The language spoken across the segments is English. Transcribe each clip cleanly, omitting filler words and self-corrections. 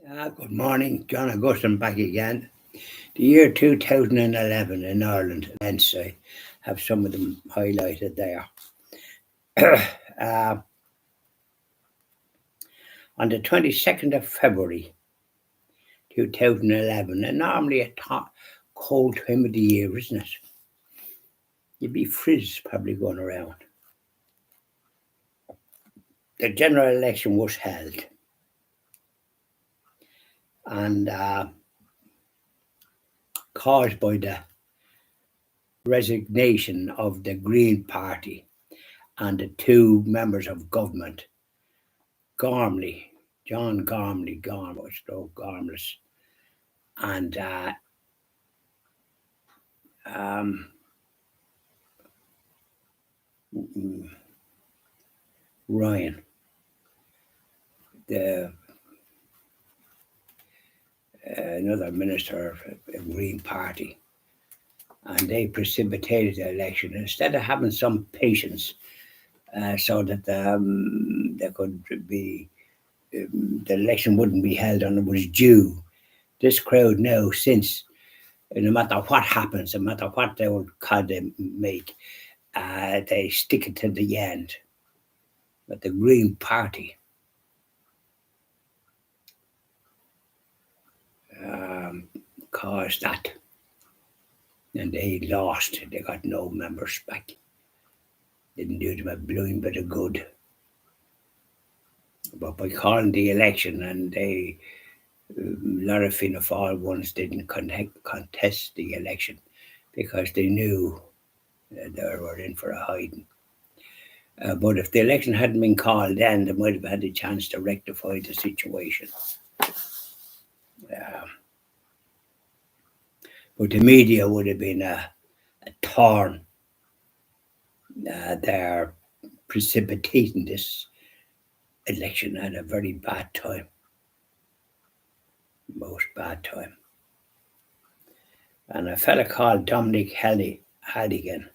Good morning, John Augustine back again. The year 2011 in Ireland, and hence I have some of them highlighted there. uh, on the 22nd of February 2011, and normally a cold time of the year, isn't it? You'd be frizz probably going around. The general election was held, and caused by the resignation of the Green Party and the two members of government, Gormley, John Gormley, Gormless, and um, Ryan, the another minister of the Green Party, and they precipitated the election. Instead of having some patience, so that there could be the election wouldn't be held and it was due. This crowd now, since no matter what happens, no matter what they would call they make, they stick it to the end. But the Green Party caused that, and they lost. They got no members back. Didn't do them a blowing bit of good. But by calling the election, and they, a lot of Fianna Fáil ones didn't contest the election because they knew they were in for a hiding. But if the election hadn't been called then, they might have had the chance to rectify the situation. But the media would have been a thorn. They're precipitating this election at a very bad time. Most bad time. And a fella called Dominic Hadigan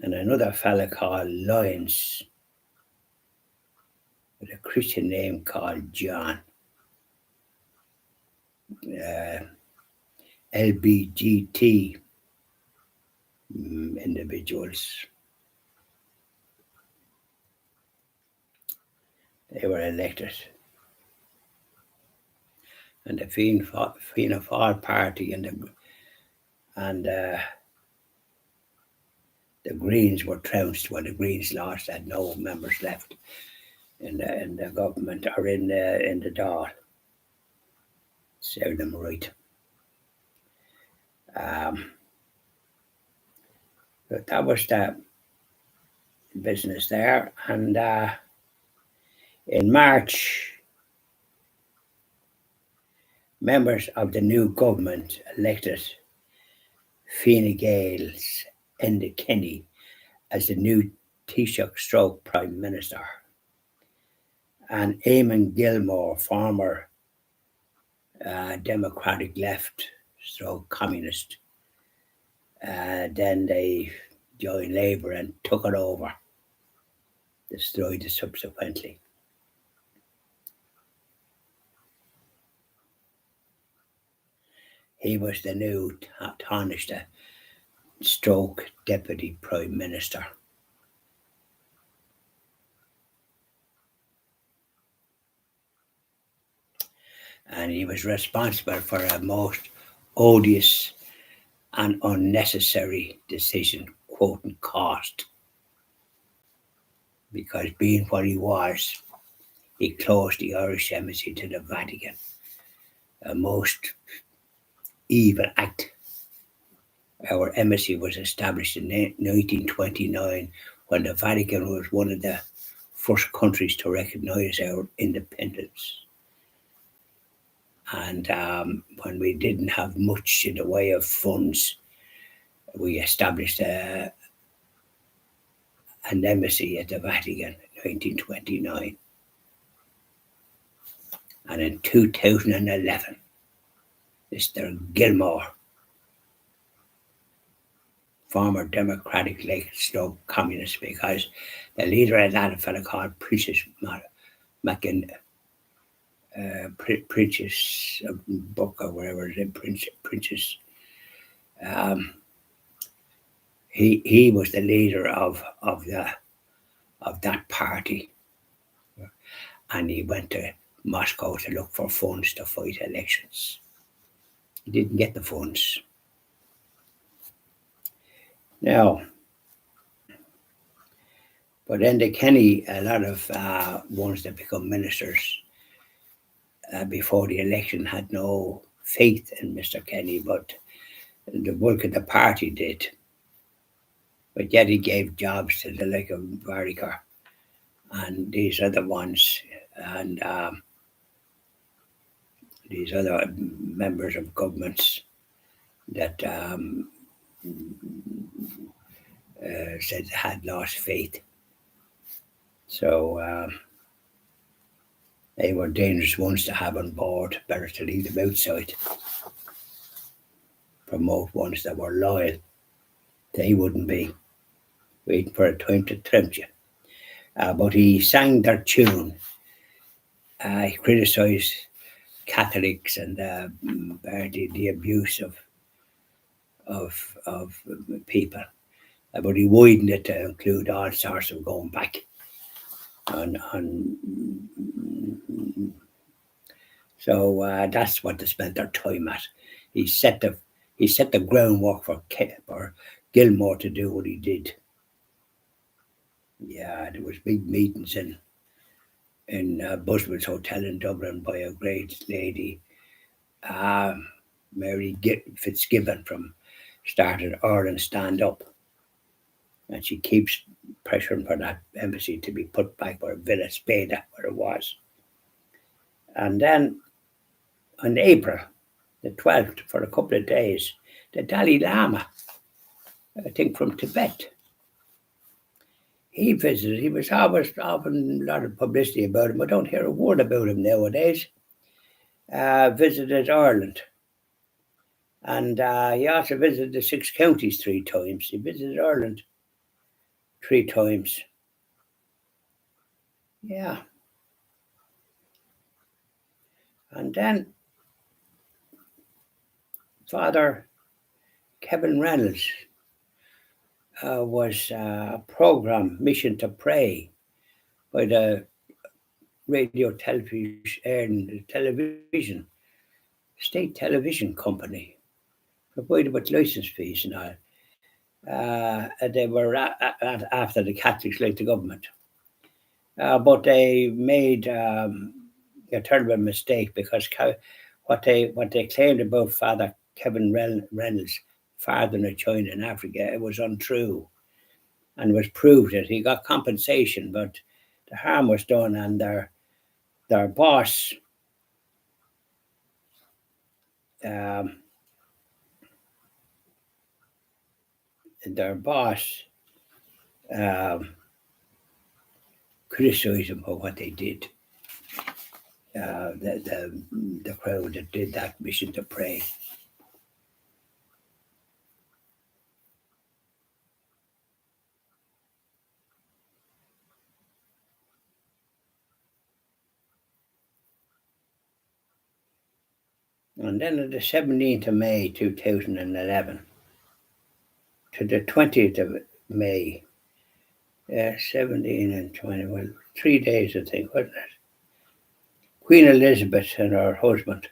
and another fella called Lyons with a Christian name called John. LBGT individuals. They were elected. And the Fianna Fáil party and the Greens were trounced when the Greens lost, had no members left in the government or in the Dáil. Serve them right. But that was the business there. And in March, members of the new government elected Fine Gael's Enda Kenny as the new Taoiseach / Prime Minister, and Eamon Gilmore, former Democratic left / communist. Then they joined Labour and took it over, destroyed it subsequently. He was the new Taoiseach / Deputy Prime Minister. And he was responsible for a most odious and unnecessary decision, quoting cost. Because being what he was, he closed the Irish embassy to the Vatican. A most evil act. Our embassy was established in 1929 when the Vatican was one of the first countries to recognise our independence. And when we didn't have much in the way of funds, we established an embassy at the Vatican in 1929. And in 2011, Mr. Gilmore, former Democratic / communist, because the leader of that, a fellow called Princess Princess Book or whatever it is, Princess. He was the leader of that party, and he went to Moscow to look for funds to fight elections. He didn't get the funds. Now, but then the Kenny, a lot of ones that become ministers before the election had no faith in Mr. Kenny, but the bulk of the party did. But yet he gave jobs to the like of Varikar and these other ones, and these other members of governments that said had lost faith. So they were dangerous ones to have on board. Better to leave them outside. Promote ones that were loyal. They wouldn't be waiting for a time to tempt you. But he sang their tune. He criticised Catholics and the abuse of people. But he widened it to include all sorts of going back so that's what they spent their time at. He set the groundwork for Gilmore to do what he did. Yeah, there was big meetings in Busman's Hotel in Dublin by a great lady, Mary Fitzgibbon, started Ireland Stand Up, and she keeps pressuring for that embassy to be put back where Villa Spada, where it was. And then on April the 12th, for a couple of days, the Dalai Lama, I think from Tibet, he visited. He was always often a lot of publicity about him. I don't hear a word about him nowadays. Visited Ireland. And he also visited the 6 counties 3 times. He visited Ireland 3 times. Yeah. And then Father Kevin Reynolds was a program, Mission to Pray, by the radio television, state television company, provided with license fees and all. They were after the Catholics, like the government. But they made a terrible mistake, because what they claimed about Father Kevin Reynolds, father in China and Africa, it was untrue, and was proved that he got compensation, but the harm was done, and their boss, criticized him for what they did. The crowd that did that Mission to Pray. And then on the 17th of May 2011 to the 20th of May, 17 and 20, well, 3 days, I think, wasn't it? Queen Elizabeth and her husband,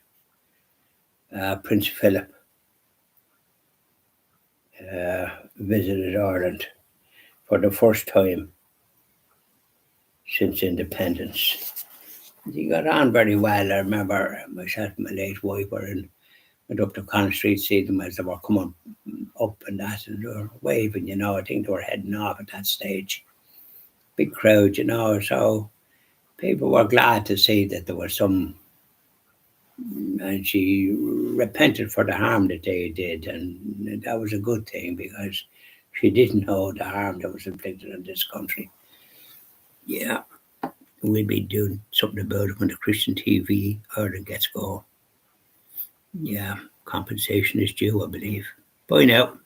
Prince Philip, visited Ireland for the first time since independence. He got on very well. I remember myself and my late wife went up to Connell Street to see them as they were coming up and that, and they were waving, I think they were heading off at that stage. Big crowd, so people were glad to see that there was some, and she repented for the harm that they did, and that was a good thing, because she didn't know the harm that was inflicted on this country. Yeah, we'll be doing something about it when the Christian TV Ireland gets going. Yeah, compensation is due, I believe. Bye now.